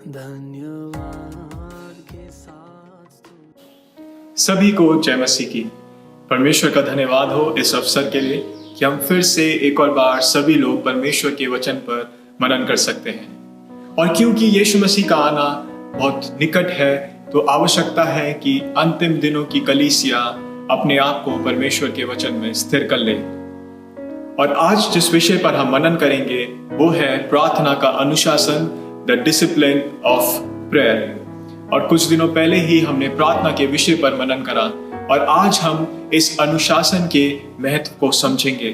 धन्यवाद के साथ सभी को जय मसीह की। परमेश्वर का धन्यवाद हो इस अवसर के लिए कि हम फिर से एक और बार सभी लोग परमेश्वर के वचन पर मनन कर सकते हैं। और क्योंकि यीशु मसीह का आना बहुत निकट है तो आवश्यकता है कि अंतिम दिनों की कलीसिया अपने आप को परमेश्वर के वचन में स्थिर कर ले। और आज जिस विषय पर हम मनन करेंगे वो है प्रार्थना का अनुशासन, द डिसिप्लिन ऑफ प्रेयर। और कुछ दिनों पहले ही हमने प्रार्थना के विषय पर मनन करा और आज हम इस अनुशासन के महत्व को समझेंगे।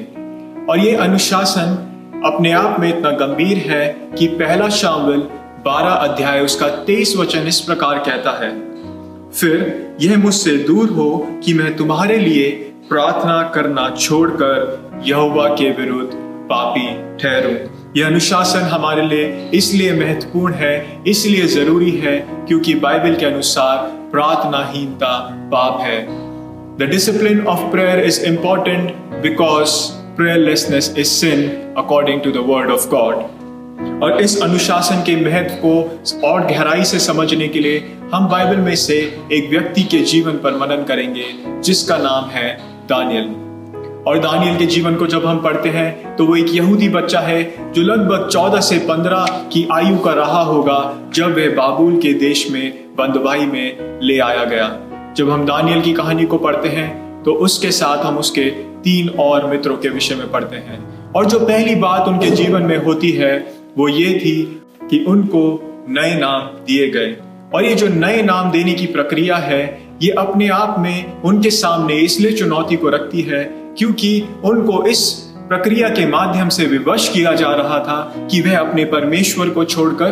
और ये अनुशासन अपने आप में इतना गंभीर है कि पहला शामुएल 12 अध्याय उसका 23 वचन इस प्रकार कहता है, फिर यह मुझसे दूर हो कि मैं तुम्हारे लिए प्रार्थना करना छोड़कर यहोवा के विरुद्ध पापी ठहरूं। यह अनुशासन हमारे लिए इसलिए महत्वपूर्ण है, इसलिए जरूरी है क्योंकि बाइबल के अनुसार प्रार्थनाहीनता पाप है। The discipline of prayer is important because prayerlessness is sin according to the word of God. और इस अनुशासन के महत्व को और गहराई से समझने के लिए हम बाइबल में से एक व्यक्ति के जीवन पर मनन करेंगे जिसका नाम है दानियल। और दानियल के जीवन को जब हम पढ़ते हैं तो वो एक यहूदी बच्चा है जो लगभग 14 से 15 की आयु का रहा होगा जब वह बाबुल के देश में बंदवाई में ले आया गया। जब हम दानियल की कहानी को पढ़ते हैं तो उसके साथ हम उसके 3 और मित्रों के विषय में पढ़ते हैं। और जो पहली बात उनके जीवन में होती है वो ये थी कि उनको नए नाम दिए गए। और ये जो नए नाम देने की प्रक्रिया है ये अपने आप में उनके सामने इसलिए चुनौती को रखती है क्योंकि उनको इस प्रक्रिया के माध्यम से विवश किया जा रहा था कि वह अपने परमेश्वर को छोड़कर,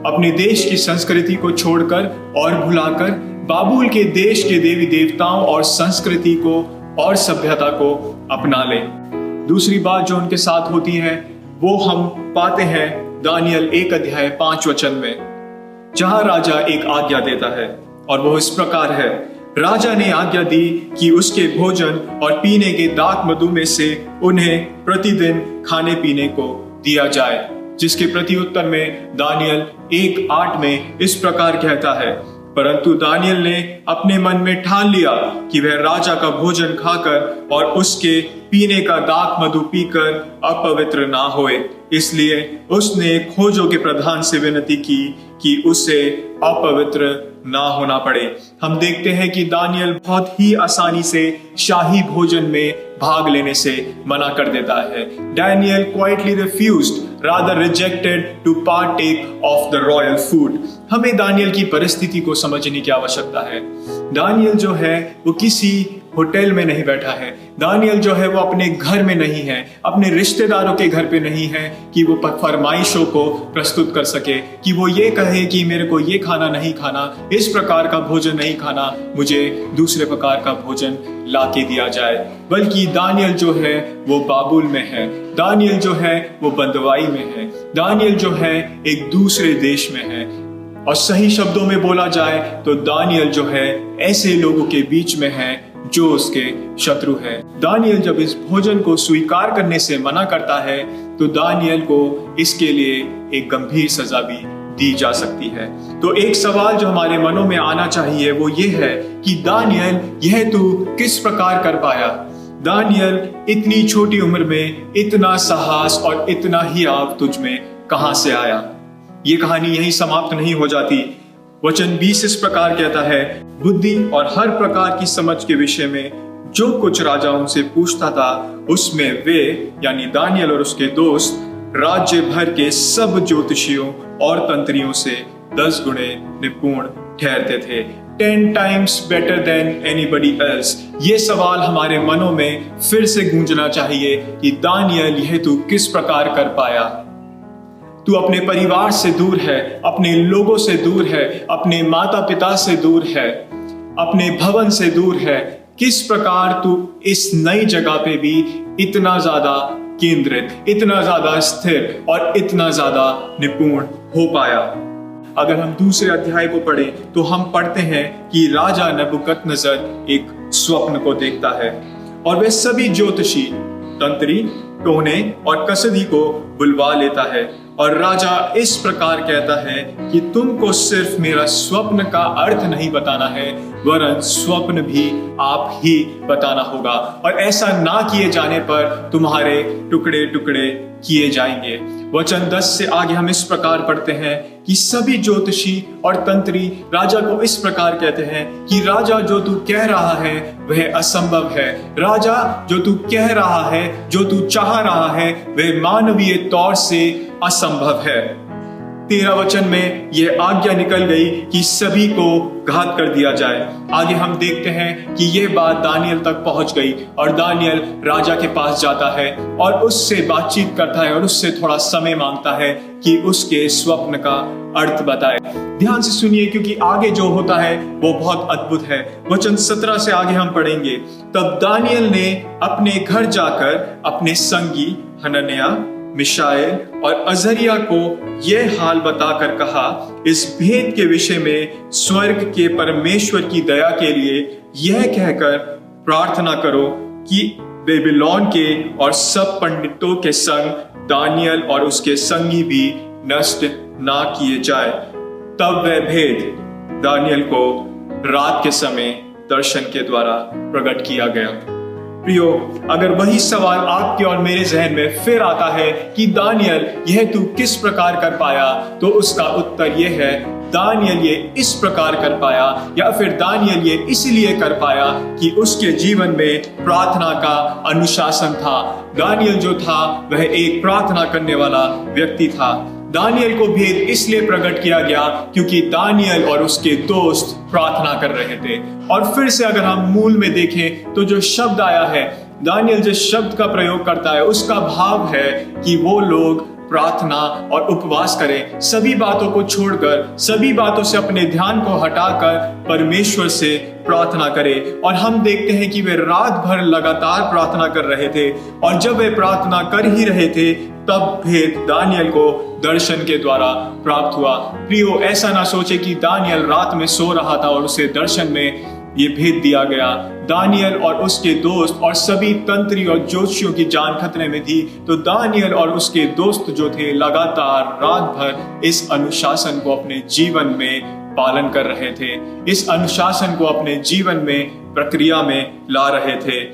अपने देश की संस्कृति को छोड़कर और भुलाकर बाबुल के देश के देवी देवताओं और संस्कृति को और सभ्यता को अपना ले। दूसरी बात जो उनके साथ होती है वो हम पाते हैं दानियल 1 अध्याय 5 वचन में, जहां राजा एक आज्ञा देता है और वो इस प्रकार है, राजा ने आज्ञा दी कि उसके भोजन और पीने के दाख मधु में से उन्हें प्रतिदिन खाने पीने को दिया जाए। जिसके प्रत्युत्तर में दानियल 1:8 में इस प्रकार कहता है, परंतु दानियल ने अपने मन में ठान लिया कि वह राजा का भोजन खाकर और उसके पीने का दाख मधु पीकर अपवित्र ना होए। इसलिए उसने खोजों के प्रधान से विनती की कि उसे अपवित्र ना होना पड़े। हम देखते हैं कि दानियल बहुत ही आसानी से शाही भोजन में भाग लेने से मना कर देता है। Daniel quietly refused, rather rejected to partake of the royal food. हमें दानियल की परिस्थिति को समझने की आवश्यकता है। दानियल जो है वो किसी होटल में नहीं बैठा है। दानियल जो है वो अपने घर में नहीं है, अपने रिश्तेदारों के घर पे नहीं है कि वो फरमाइशों को प्रस्तुत कर सके, कि वो ये कहे कि मेरे को ये खाना नहीं खाना, इस प्रकार का भोजन नहीं खाना, मुझे दूसरे प्रकार का भोजन ला के दिया जाए। बल्कि दानियल जो है वो बाबुल में है, दानियल जो है वो बंदवाई में है, दानियल जो है एक दूसरे देश में है। और सही शब्दों में बोला जाए तो दानियल जो है ऐसे लोगों के बीच में है जो उसके शत्रु है। दानियल जब इस भोजन को स्वीकार करने से मना करता है तो दानियल को इसके लिए एक गंभीर सजा भी दी जा सकती है। तो एक सवाल जो हमारे मनों में आना चाहिए वो ये है कि दानियल यह तू किस प्रकार कर पाया? दानियल इतनी छोटी उम्र में इतना साहस और इतना हियाव तुझ में कहां से आया? ये कहानी यही समाप्त नहीं हो जाती। वचन 20 इस प्रकार कहता है, बुद्धि और हर प्रकार की समझ के विषय में जो कुछ राजा उनसे पूछता था उसमें वे यानी दानियल और उसके दोस्त राज्य भर के सब ज्योतिषियों और तंत्रियों से 10 गुणे निपुण ठहरते थे। 10 times better than anybody else। ये सवाल हमारे मनों में फिर से गूंजना चाहिए कि दानियल यह तू किस प्रकार कर पाया? तू अपने परिवार से दूर है, अपने लोगों से दूर है, अपने माता पिता से दूर है, अपने भवन से दूर है। किस प्रकार तू इस नई जगह पे भी इतना ज्यादा केंद्रित, इतना ज्यादा स्थिर और इतना ज्यादा निपुण हो पाया? अगर हम दूसरे अध्याय को पढ़ें तो हम पढ़ते हैं कि राजा नबूकदनेस्सर एक स्वप्न को देखता है और वह सभी ज्योतिषी, तंत्री, टोने और कसदी को बुलवा लेता है और राजा इस प्रकार कहता है कि तुमको सिर्फ मेरा स्वप्न का अर्थ नहीं बताना है, वरन स्वप्न भी आप ही बताना होगा, और ऐसा ना किए जाने पर तुम्हारे टुकड़े टुकड़े किए जाएंगे। वचन 10 से आगे हम इस प्रकार पढ़ते हैं कि सभी ज्योतिषी और तंत्री राजा को इस प्रकार कहते हैं कि राजा, जो तू कह रहा है वह असंभव है। राजा, जो तू कह रहा है, जो तू चाह रहा है, वह मानवीय तौर से असंभव है। 13 वचन में यह आज्ञा निकल गई कि सभी को घात कर दिया जाए। आगे हम देखते हैं कि यह बात दानियल तक पहुंच गई और दानियल राजा के पास जाता है और उससे बातचीत करता है और उससे थोड़ा समय मांगता है कि उसके स्वप्न का अर्थ बताए। ध्यान से सुनिए, क्योंकि आगे जो होता है वो बहुत अद्भुत है। वचन 17 से आगे हम पढ़ेंगे। तब दानियल ने अपने घर जाकर अपने संगी हनन्याह, मिशाएल और अजरिया को यह हाल बताकर कहा, इस भेद के विषय में स्वर्ग के परमेश्वर की दया के लिए यह कहकर प्रार्थना करो कि बेबीलोन के और सब पंडितों के संग दानियल और उसके संगी भी नष्ट ना किए जाए। तब वह भेद दानियल को रात के समय दर्शन के द्वारा प्रकट किया गया। प्रियो, अगर वही सवाल आपके और मेरे जहन में फिर आता है कि दानियल यह तू किस प्रकार कर पाया, तो उसका उत्तर यह है, दानियल ये इस प्रकार कर पाया, या फिर दानियल ये इसलिए कर पाया कि उसके जीवन में प्रार्थना का अनुशासन था। दानियल जो था वह एक प्रार्थना करने वाला व्यक्ति था। दानियल को भेद इसलिए प्रकट किया गया क्योंकि दानियल और उसके दोस्त प्रार्थना कर रहे थे। और फिर से अगर हम मूल में देखें तो जो शब्द आया है, दानियल जिस शब्द का प्रयोग करता है उसका भाव है कि वो लोग प्रार्थना और उपवास करें, सभी बातों को छोड़कर, सभी बातों से अपने ध्यान को हटाकर परमेश्वर से प्रार्थना करें। और हम देखते हैं कि वे रात भर लगातार प्रार्थना कर रहे थे, और जब वे प्रार्थना कर ही रहे थे तब भेद दानियल को दर्शन के द्वारा प्राप्त हुआ। प्रियो, ऐसा ना सोचे कि दानियल रात में सो रहा था और उसे दर्शन में ये भेद दिया गया। दानियल और उसके दोस्त और सभी तंत्री और ज्योतिषियों की जान खतरे में थी, तो दानियल और उसके दोस्त जो थे लगातार रात भर इस अनुशासन को अपने जीवन में पालन कर रहे थे, इस अनुशासन को अपने जीवन में प्रक्रिया में ला रहे थे।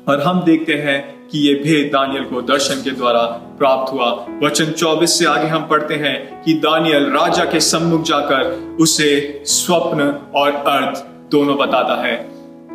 और हम देखते हैं कि ये भेद दानियल को दर्शन के द्वारा प्राप्त हुआ। वचन 24 से आगे हम पढ़ते हैं कि दानियल राजा के सम्मुख जाकर उसे स्वप्न और अर्थ दोनों बताता है।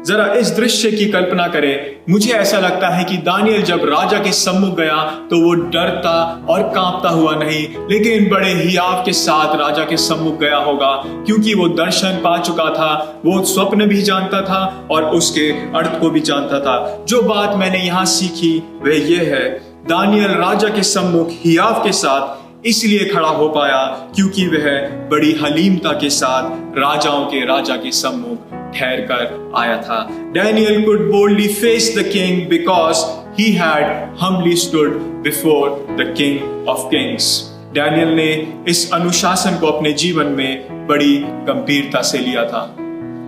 जरा इस दृश्य की कल्पना करें। मुझे ऐसा लगता है कि दानियल जब राजा के सम्मुख गया तो वो डरता और कांपता हुआ नहीं, लेकिन बड़े हियाव के साथ राजा के सम्मुख गया होगा, क्योंकि वो दर्शन पा चुका था, वो स्वप्न भी जानता था और उसके अर्थ को भी जानता था। जो बात मैंने यहाँ सीखी वह ये है, दानियल राजा के सम्मुख हियाव के साथ इसलिए खड़ा हो पाया क्योंकि वह बड़ी हलीमता के साथ राजाओं के राजा के सम्मुख ठहर कर आया था। Daniel could boldly face the king because he had humbly stood before the King of Kings. Daniel ने इस अनुशासन को अपने जीवन में बड़ी गंभीरता से लिया था।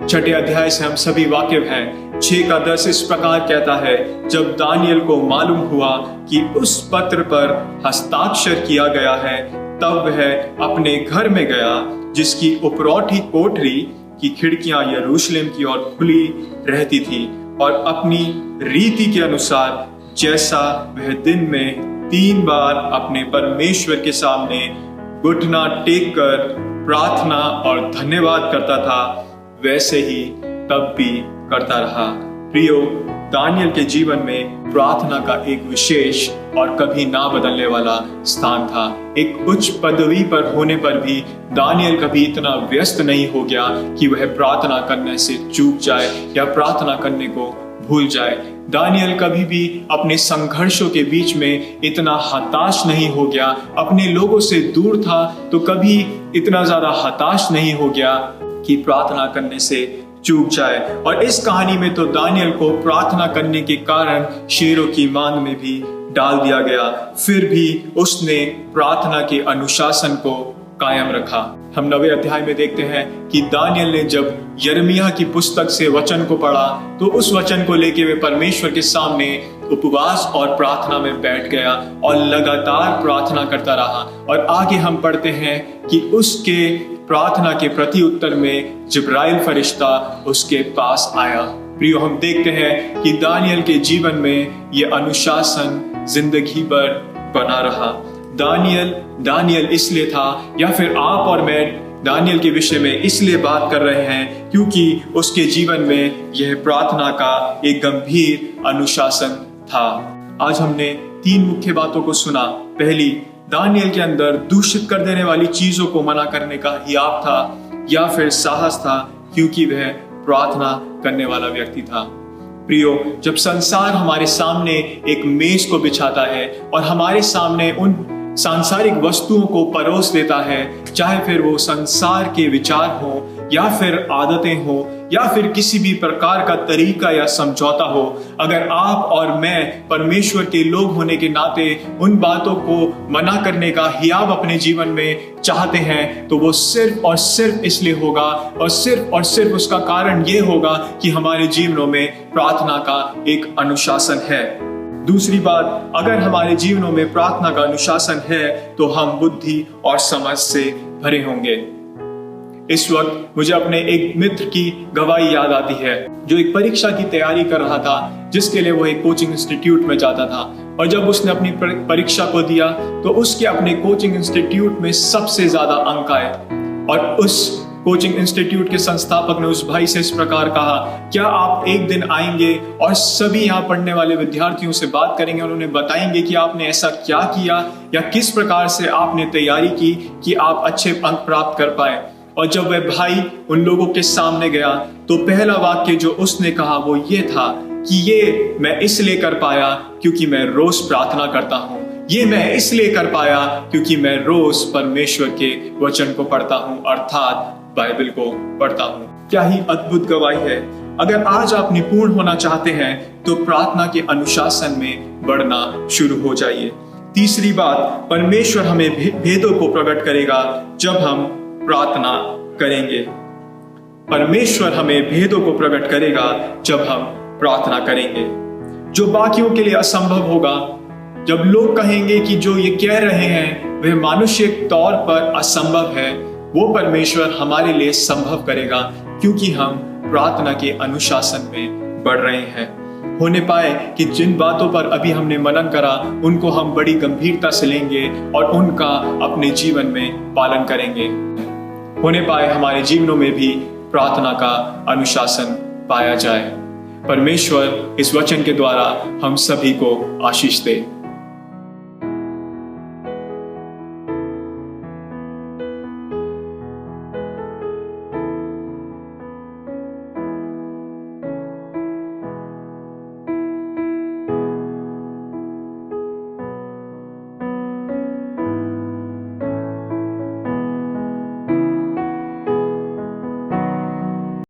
छठे अध्याय से हम सभी वाकिफ हैं। 6:10 इस प्रकार कहता है, जब दानियल को मालूम हुआ कि उस पत्र पर हस्ताक्षर किया गया है, तब वह अपने घर में गया, जिसकी उपरौठी कोठरी की खिड़कियां यरूशलेम की ओर खुली रहती थी, और अपनी रीति के अनुसार जैसा वह दिन में 3 बार अपने परमेश्वर के सामने घुटना टेक कर प्रार्थना और धन्यवाद करता था, वैसे ही तब भी करता रहा। प्रियो, दानियल के जीवन में प्रार्थना का एक विशेष और कभी ना बदलने वाला स्थान था। एक उच्च पदवी पर होने पर भी दानियल कभी इतना व्यस्त नहीं हो गया कि वह प्रार्थना करने से चूक जाए या प्रार्थना करने को भूल जाए। दानियल कभी भी अपने संघर्षों के बीच में इतना हताश नहीं हो गया, अपने लोगों से दूर था तो कभी इतना ज्यादा हताश नहीं हो गया कि प्रार्थना करने से चूक जाए। और इस कहानी में तो दानियल को प्रार्थना करने के कारण शेरों की मांद में भी डाल दिया गया, फिर भी उसने प्रार्थना के अनुशासन को कायम रखा। हम 9वें अध्याय में देखते हैं कि दानियल ने जब यिर्मयाह की पुस्तक से वचन को पढ़ा तो उस वचन को लेके वे परमेश्वर के सामने उपवास और प्रार्थना में बैठ गया और लगातार प्रार्थना करता रहा। और आगे हम पढ़ते हैं कि उसके प्रार्थना के प्रति उत्तर में जिब्राइल फरिश्ता उसके पास आया। प्रियो, हम देखते हैं कि दानियल के जीवन में ये अनुशासन जिंदगी भर बना रहा। दानियल इसलिए था, या फिर आप और मैं दानियल के विषय में इसलिए बात कर रहे हैं क्योंकि उसके जीवन में यह प्रार्थना का एक गंभीर अनुशासन था। आज हमने 3 मुख्य बातों को सुना। पहली, दानियल के अंदर दूषित कर देने वाली चीजों को मना करने का हियाव था या फिर साहस था, क्योंकि वह प्रार्थना करने वाला व्यक्ति था। प्रियो, जब संसार हमारे सामने एक मेज को बिछाता है और हमारे सामने उन सांसारिक वस्तुओं को परोस देता है, चाहे फिर वो संसार के विचार हो या फिर आदतें हो या फिर किसी भी प्रकार का तरीका या समझौता हो, अगर आप और मैं परमेश्वर के लोग होने के नाते उन बातों को मना करने का हियाव अपने जीवन में चाहते हैं, तो वो सिर्फ और सिर्फ इसलिए होगा और सिर्फ उसका कारण ये होगा कि हमारे जीवनों में प्रार्थना का एक अनुशासन है। दूसरी बात, अगर हमारे जीवनों में प्रार्थना का अनुशासन है तो हम बुद्धि और समझ से भरे होंगे। इस वक्त मुझे अपने एक मित्र की गवाही याद आती है, जो एक परीक्षा की तैयारी कर रहा था, जिसके लिए वो एक कोचिंग इंस्टीट्यूट में जाता था। और जब उसने अपनी परीक्षा को दिया तो उसके अपने कोचिंग इंस्टीट्यूट में सबसे ज्यादा अंक आए। और उस कोचिंग इंस्टीट्यूट के संस्थापक ने उस भाई से इस प्रकार कहा, क्या आप एक दिन आएंगे और सभी यहाँ पढ़ने वाले विद्यार्थियों से बात करेंगे और उन्हें बताएंगे कि आपने ऐसा क्या किया या किस प्रकार से आपने तैयारी की कि आप अच्छे अंक प्राप्त कर पाए। और जब वह भाई उन लोगों के सामने गया तो पहला वाक्य जो उसने कहा वो ये था कि ये मैं इसलिए कर पाया क्योंकि मैं रोज प्रार्थना करता हूँ, ये मैं इसलिए कर पाया क्योंकि मैं रोज परमेश्वर के वचन को पढ़ता हूँ, अर्थात बाइबल को पढ़ता हूँ। क्या ही अद्भुत गवाही है। अगर आज आप निपुण होना चाहते हैं तो प्रार्थना के अनुशासन में बढ़ना शुरू हो जाइए। तीसरी बात, परमेश्वर हमें भेदों को प्रकट करेगा जब हम प्रार्थना करेंगे। परमेश्वर हमें भेदों को प्रकट करेगा जब हम प्रार्थना करेंगे। जो बाकियों के लिए असंभव होगा, जब लोग कहेंगे कि जो ये कह रहे हैं वह मानुषिक तौर पर असंभव है, वो परमेश्वर हमारे लिए संभव करेगा क्योंकि हम प्रार्थना के अनुशासन में बढ़ रहे हैं। होने पाए कि जिन बातों पर अभी हमने मनन करा उनको हम बड़ी गंभीरता से लेंगे और उनका अपने जीवन में पालन करेंगे। होने पाए हमारे जीवनों में भी प्रार्थना का अनुशासन पाया जाए। परमेश्वर इस वचन के द्वारा हम सभी को आशीष दे।